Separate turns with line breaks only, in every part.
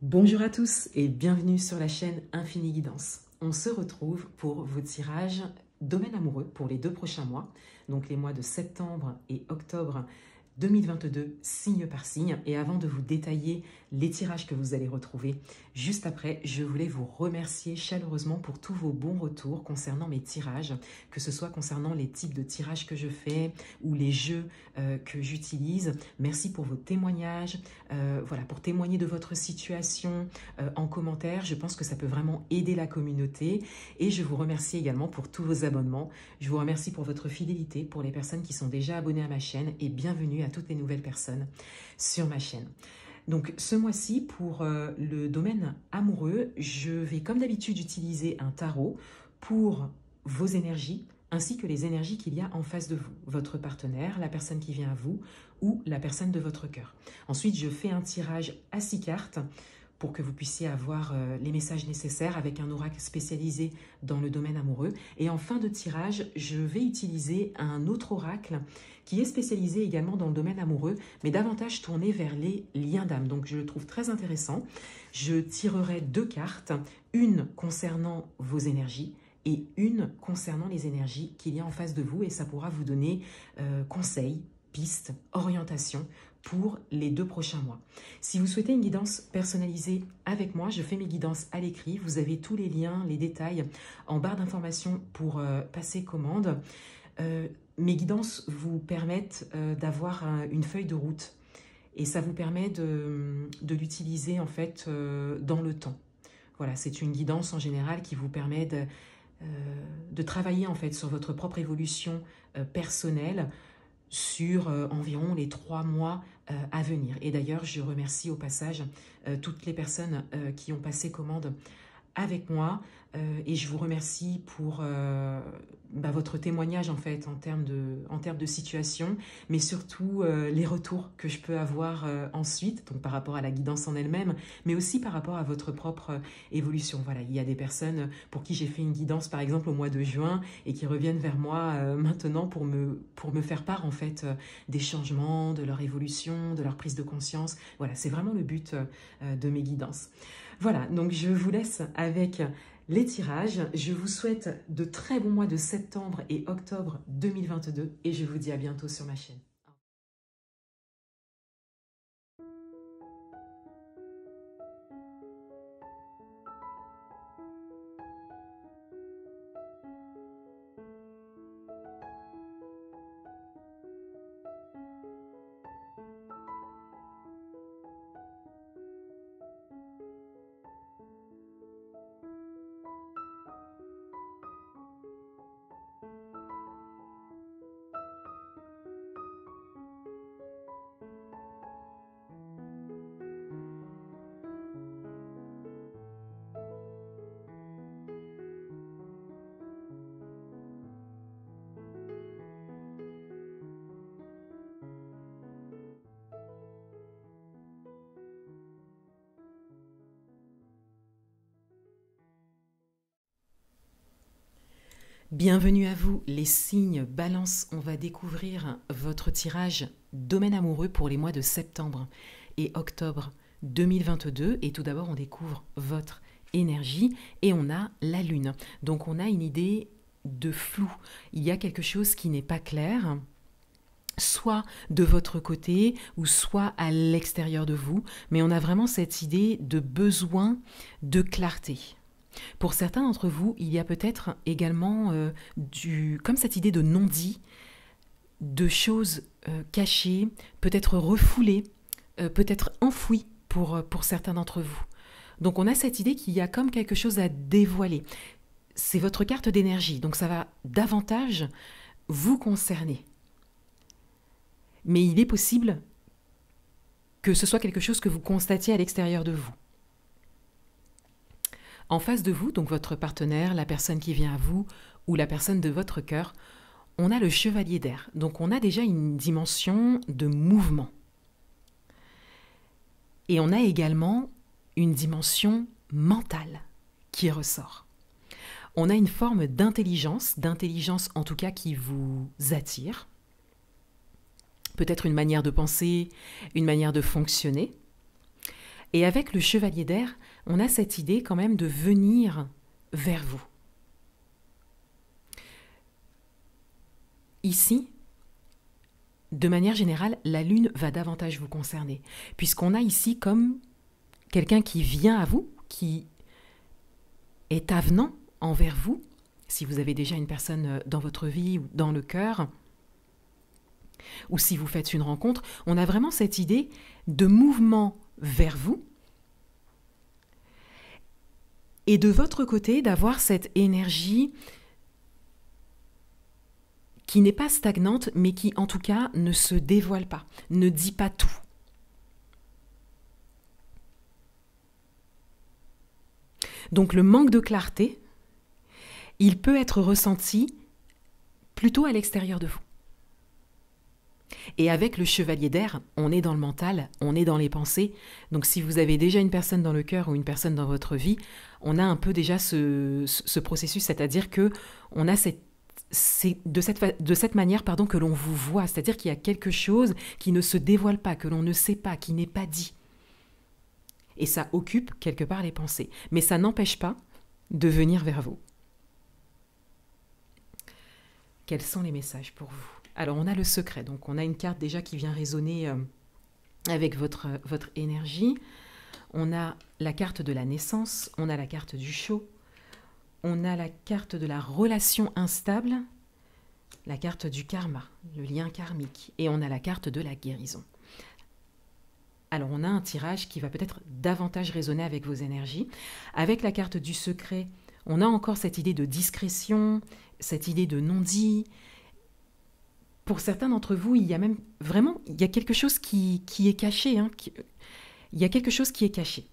Bonjour à tous et bienvenue sur la chaîne Infini Guidance. On se retrouve pour vos tirages domaine amoureux pour les 2 prochains mois, donc les mois de septembre et octobre 2022, signe par signe. Et avant de vous détailler les tirages que vous allez retrouver juste après, je voulais vous remercier chaleureusement pour tous vos bons retours concernant mes tirages, que ce soit concernant les types de tirages que je fais ou les jeux que j'utilise. Merci pour vos témoignages, voilà, pour témoigner de votre situation en commentaire. Je pense que ça peut vraiment aider la communauté et je vous remercie également pour tous vos abonnements. Je vous remercie pour votre fidélité, pour les personnes qui sont déjà abonnées à ma chaîne et bienvenue à toutes les nouvelles personnes sur ma chaîne. Donc ce mois-ci, pour le domaine amoureux, je vais comme d'habitude utiliser un tarot pour vos énergies, ainsi que les énergies qu'il y a en face de vous, votre partenaire, la personne qui vient à vous ou la personne de votre cœur. Ensuite, je fais un tirage à 6 cartes pour que vous puissiez avoir les messages nécessaires avec un oracle spécialisé dans le domaine amoureux. Et en fin de tirage, je vais utiliser un autre oracle qui est spécialisé également dans le domaine amoureux, mais davantage tourné vers les liens d'âme. Donc je le trouve très intéressant. Je tirerai 2 cartes, une concernant vos énergies et une concernant les énergies qu'il y a en face de vous, et ça pourra vous donner conseils, pistes, orientations pour les 2 prochains mois. Si vous souhaitez une guidance personnalisée avec moi, je fais mes guidances à l'écrit. Vous avez tous les liens, les détails en barre d'informations pour passer commande. Mes guidances vous permettent d'avoir une feuille de route et ça vous permet de l'utiliser en fait dans le temps. Voilà, c'est une guidance en général qui vous permet de travailler en fait sur votre propre évolution personnelle sur environ les 3 mois à venir. Et d'ailleurs, je remercie au passage toutes les personnes qui ont passé commande avec moi et je vous remercie pour votre témoignage en fait en termes de situation, mais surtout les retours que je peux avoir ensuite, donc par rapport à la guidance en elle-même, mais aussi par rapport à votre propre évolution. Voilà, il y a des personnes pour qui j'ai fait une guidance par exemple au mois de juin et qui reviennent vers moi maintenant pour me faire part en fait des changements, de leur évolution, de leur prise de conscience. Voilà, c'est vraiment le but de mes guidances. Voilà, donc je vous laisse avec les tirages. Je vous souhaite de très bons mois de septembre et octobre 2022 et je vous dis à bientôt sur ma chaîne. Bienvenue à vous, les signes Balance. On va découvrir votre tirage domaine amoureux pour les mois de septembre et octobre 2022. Et tout d'abord, on découvre votre énergie et on a la lune. Donc, on a une idée de flou. Il y a quelque chose qui n'est pas clair, soit de votre côté ou soit à l'extérieur de vous. Mais on a vraiment cette idée de besoin de clarté. Pour certains d'entre vous, il y a peut-être également comme cette idée de non-dit, de choses cachées, peut-être refoulées, peut-être enfouies pour certains d'entre vous. Donc on a cette idée qu'il y a comme quelque chose à dévoiler. C'est votre carte d'énergie, donc ça va davantage vous concerner. Mais il est possible que ce soit quelque chose que vous constatiez à l'extérieur de vous. En face de vous, donc votre partenaire, la personne qui vient à vous ou la personne de votre cœur, on a le chevalier d'air. Donc on a déjà une dimension de mouvement. Et on a également une dimension mentale qui ressort. On a une forme d'intelligence en tout cas qui vous attire. Peut-être une manière de penser, une manière de fonctionner. Et avec le chevalier d'air, on a cette idée quand même de venir vers vous. Ici, de manière générale, la lune va davantage vous concerner, puisqu'on a ici comme quelqu'un qui vient à vous, qui est avenant envers vous, si vous avez déjà une personne dans votre vie ou dans le cœur, ou si vous faites une rencontre, on a vraiment cette idée de mouvement vers vous, et de votre côté, d'avoir cette énergie qui n'est pas stagnante, mais qui en tout cas ne se dévoile pas, ne dit pas tout. Donc le manque de clarté, il peut être ressenti plutôt à l'extérieur de vous. Et avec le chevalier d'air, on est dans le mental, on est dans les pensées. Donc si vous avez déjà une personne dans le cœur ou une personne dans votre vie, on a un peu déjà ce processus, c'est-à-dire que on a c'est de cette manière que l'on vous voit, c'est-à-dire qu'il y a quelque chose qui ne se dévoile pas, que l'on ne sait pas, qui n'est pas dit. Et ça occupe quelque part les pensées. Mais ça n'empêche pas de venir vers vous. Quels sont les messages pour vous? Alors on a le secret, donc on a une carte déjà qui vient résonner avec votre énergie. On a la carte de la naissance, on a la carte du show, on a la carte de la relation instable, la carte du karma, le lien karmique, et on a la carte de la guérison. Alors on a un tirage qui va peut-être davantage résonner avec vos énergies. Avec la carte du secret, on a encore cette idée de discrétion, cette idée de non-dit. Pour certains d'entre vous, il y a même vraiment, il y a quelque chose qui est caché. Il y a quelque chose qui est caché,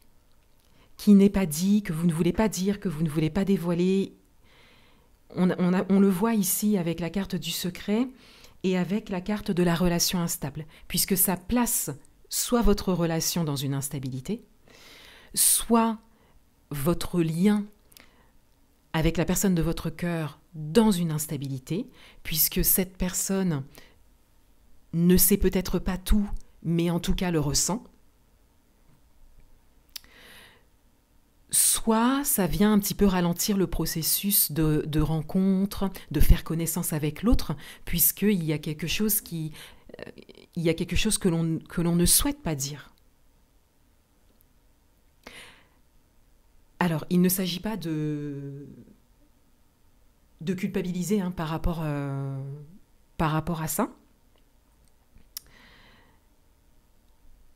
qui n'est pas dit, que vous ne voulez pas dire, que vous ne voulez pas dévoiler. On le voit ici avec la carte du secret et avec la carte de la relation instable, puisque ça place soit votre relation dans une instabilité, soit votre lien avec la personne de votre cœur dans une instabilité, puisque cette personne ne sait peut-être pas tout, mais en tout cas le ressent. Soit ça vient un petit peu ralentir le processus de rencontre, de faire connaissance avec l'autre, puisqu'il y a quelque chose que l'on ne souhaite pas dire. Alors, il ne s'agit pas de culpabiliser par rapport à ça,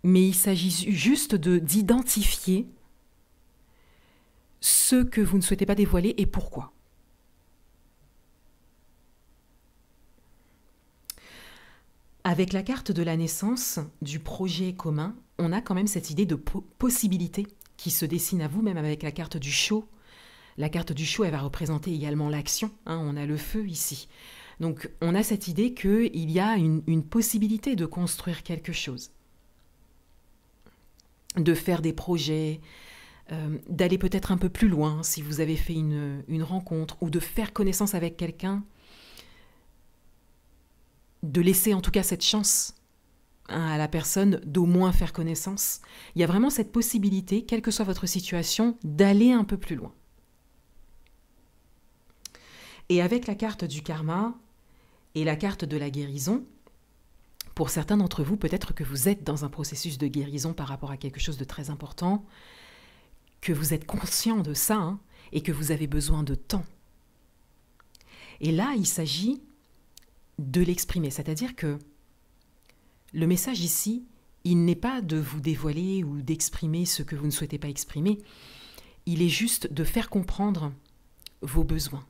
mais il s'agit juste d'identifier ce que vous ne souhaitez pas dévoiler et pourquoi. Avec la carte de la naissance, du projet commun, on a quand même cette idée de possibilité qui se dessine à vous, même avec la carte du show. La carte du show, elle va représenter également l'action. On a le feu ici. Donc, on a cette idée qu'il y a une possibilité de construire quelque chose, de faire des projets, d'aller peut-être un peu plus loin si vous avez fait une rencontre, ou de faire connaissance avec quelqu'un, de laisser en tout cas cette chance à la personne d'au moins faire connaissance. Il y a vraiment cette possibilité, quelle que soit votre situation, d'aller un peu plus loin. Et avec la carte du karma et la carte de la guérison, pour certains d'entre vous, peut-être que vous êtes dans un processus de guérison par rapport à quelque chose de très important, que vous êtes conscient de ça, et que vous avez besoin de temps. Et là, il s'agit de l'exprimer, c'est-à-dire que le message ici, il n'est pas de vous dévoiler ou d'exprimer ce que vous ne souhaitez pas exprimer, il est juste de faire comprendre vos besoins.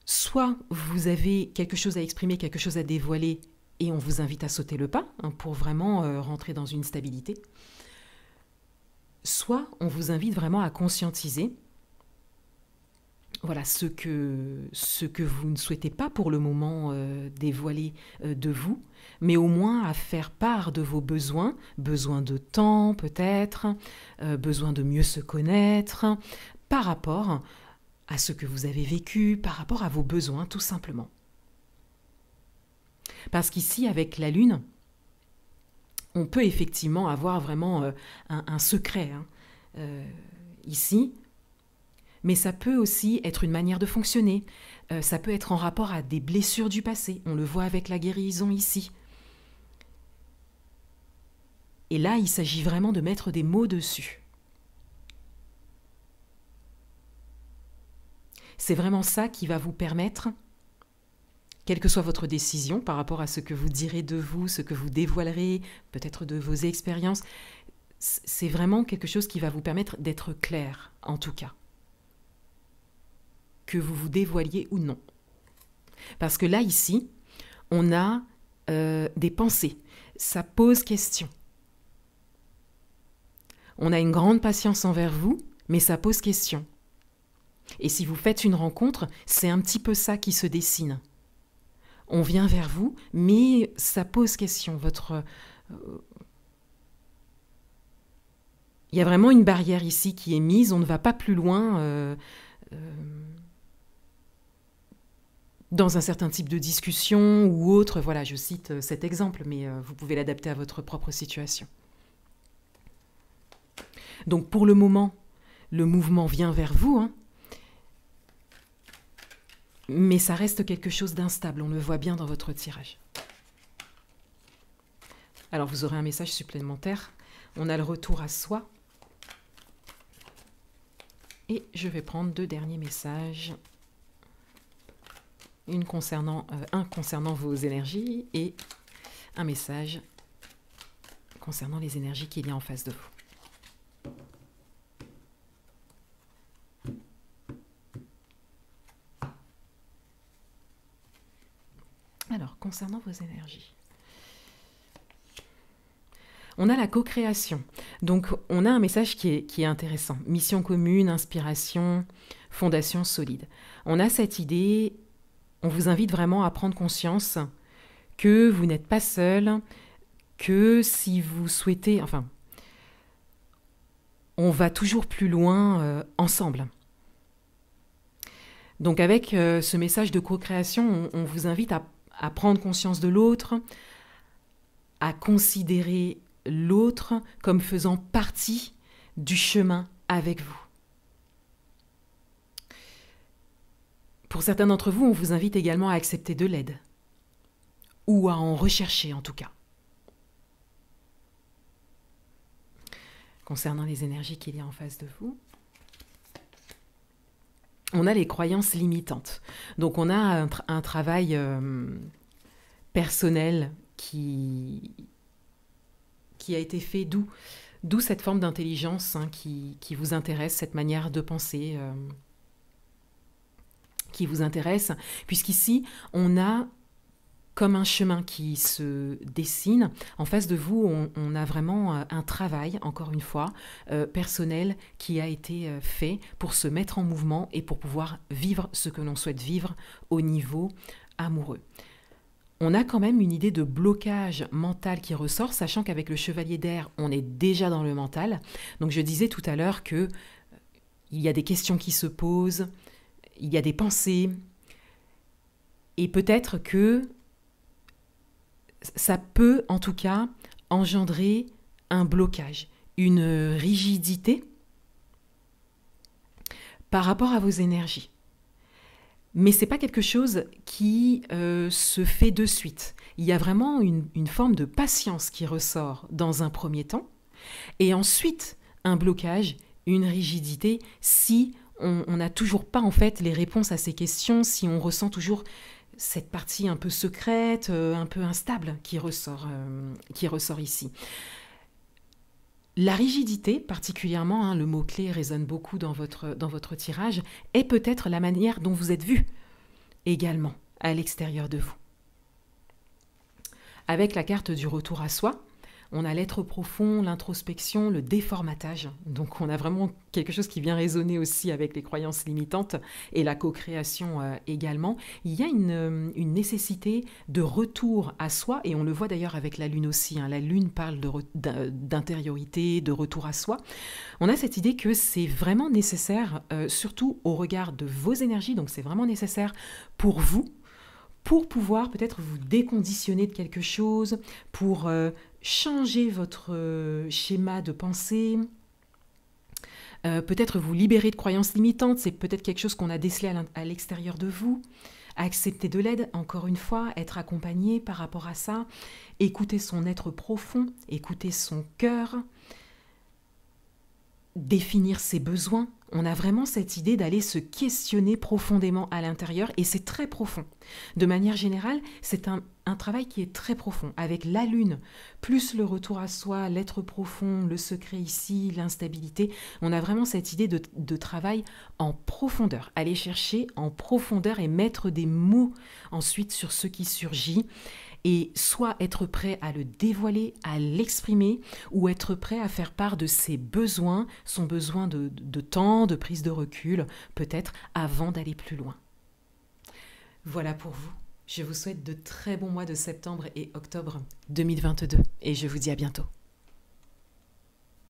Soit vous avez quelque chose à exprimer, quelque chose à dévoiler, et on vous invite à sauter le pas pour vraiment rentrer dans une stabilité. Soit on vous invite vraiment à conscientiser voilà, ce que vous ne souhaitez pas pour le moment dévoiler de vous, mais au moins à faire part de vos besoins, besoin de temps peut-être, besoin de mieux se connaître, par rapport à ce que vous avez vécu, par rapport à vos besoins tout simplement. Parce qu'ici, avec la lune, on peut effectivement avoir vraiment un secret ici, mais ça peut aussi être une manière de fonctionner. Ça peut être en rapport à des blessures du passé. On le voit avec la guérison ici. Et là, il s'agit vraiment de mettre des mots dessus. C'est vraiment ça qui va vous permettre, quelle que soit votre décision par rapport à ce que vous direz de vous, ce que vous dévoilerez, peut-être de vos expériences, c'est vraiment quelque chose qui va vous permettre d'être clair, en tout cas. Que vous vous dévoiliez ou non. Parce que là, ici, on a des pensées. Ça pose question. On a une grande patience envers vous, mais ça pose question. Et si vous faites une rencontre, c'est un petit peu ça qui se dessine. On vient vers vous, mais ça pose question. Il y a vraiment une barrière ici qui est mise, on ne va pas plus loin dans un certain type de discussion ou autre. Voilà, je cite cet exemple, mais vous pouvez l'adapter à votre propre situation. Donc pour le moment, le mouvement vient vers vous, mais ça reste quelque chose d'instable, on le voit bien dans votre tirage. Alors vous aurez un message supplémentaire, on a le retour à soi. Et je vais prendre 2 derniers messages. Un concernant vos énergies et un message concernant les énergies qu'il y a en face de vous. Alors, concernant vos énergies, on a la co-création. Donc, on a un message qui est intéressant. Mission commune, inspiration, fondation solide. On a cette idée, on vous invite vraiment à prendre conscience que vous n'êtes pas seul, que si vous souhaitez, enfin, on va toujours plus loin ensemble. Donc, avec ce message de co-création, on vous invite à prendre conscience de l'autre, à considérer l'autre comme faisant partie du chemin avec vous. Pour certains d'entre vous, on vous invite également à accepter de l'aide, ou à en rechercher en tout cas. Concernant les énergies qu'il y a en face de vous, on a les croyances limitantes. Donc on a un travail personnel qui a été fait, d'où cette forme d'intelligence qui vous intéresse, cette manière de penser qui vous intéresse, puisqu'ici, on a comme un chemin qui se dessine. En face de vous, on a vraiment un travail, encore une fois, personnel qui a été fait pour se mettre en mouvement et pour pouvoir vivre ce que l'on souhaite vivre au niveau amoureux. On a quand même une idée de blocage mental qui ressort, sachant qu'avec le chevalier d'air, on est déjà dans le mental. Donc je disais tout à l'heure qu'il y a des questions qui se posent, il y a des pensées, et peut-être que ça peut en tout cas engendrer un blocage, une rigidité par rapport à vos énergies. Mais ce n'est pas quelque chose qui se fait de suite. Il y a vraiment une forme de patience qui ressort dans un premier temps, et ensuite un blocage, une rigidité, si on n'a toujours pas en fait les réponses à ces questions, si on ressent toujours cette partie un peu secrète, un peu instable qui ressort ici. La rigidité, particulièrement, le mot-clé résonne beaucoup dans votre tirage, est peut-être la manière dont vous êtes vu également à l'extérieur de vous. Avec la carte du retour à soi, on a l'être profond, l'introspection, le déformatage. Donc on a vraiment quelque chose qui vient résonner aussi avec les croyances limitantes et la co-création également. Il y a une nécessité de retour à soi, et on le voit d'ailleurs avec la lune aussi. La lune parle d'intériorité, de retour à soi. On a cette idée que c'est vraiment nécessaire, surtout au regard de vos énergies, donc c'est vraiment nécessaire pour vous, pour pouvoir peut-être vous déconditionner de quelque chose, pour changer votre schéma de pensée, peut-être vous libérer de croyances limitantes, c'est peut-être quelque chose qu'on a décelé à l'extérieur de vous. Accepter de l'aide, encore une fois, être accompagné par rapport à ça, écouter son être profond, écouter son cœur, définir ses besoins. On a vraiment cette idée d'aller se questionner profondément à l'intérieur et c'est très profond. De manière générale, c'est un travail qui est très profond. Avec la lune, plus le retour à soi, l'être profond, le secret ici, l'instabilité, on a vraiment cette idée de travail en profondeur. Aller chercher en profondeur et mettre des mots ensuite sur ce qui surgit. Et soit être prêt à le dévoiler, à l'exprimer, ou être prêt à faire part de ses besoins, son besoin de temps, de prise de recul, peut-être avant d'aller plus loin. Voilà pour vous. Je vous souhaite de très bons mois de septembre et octobre 2022 et je vous dis à bientôt.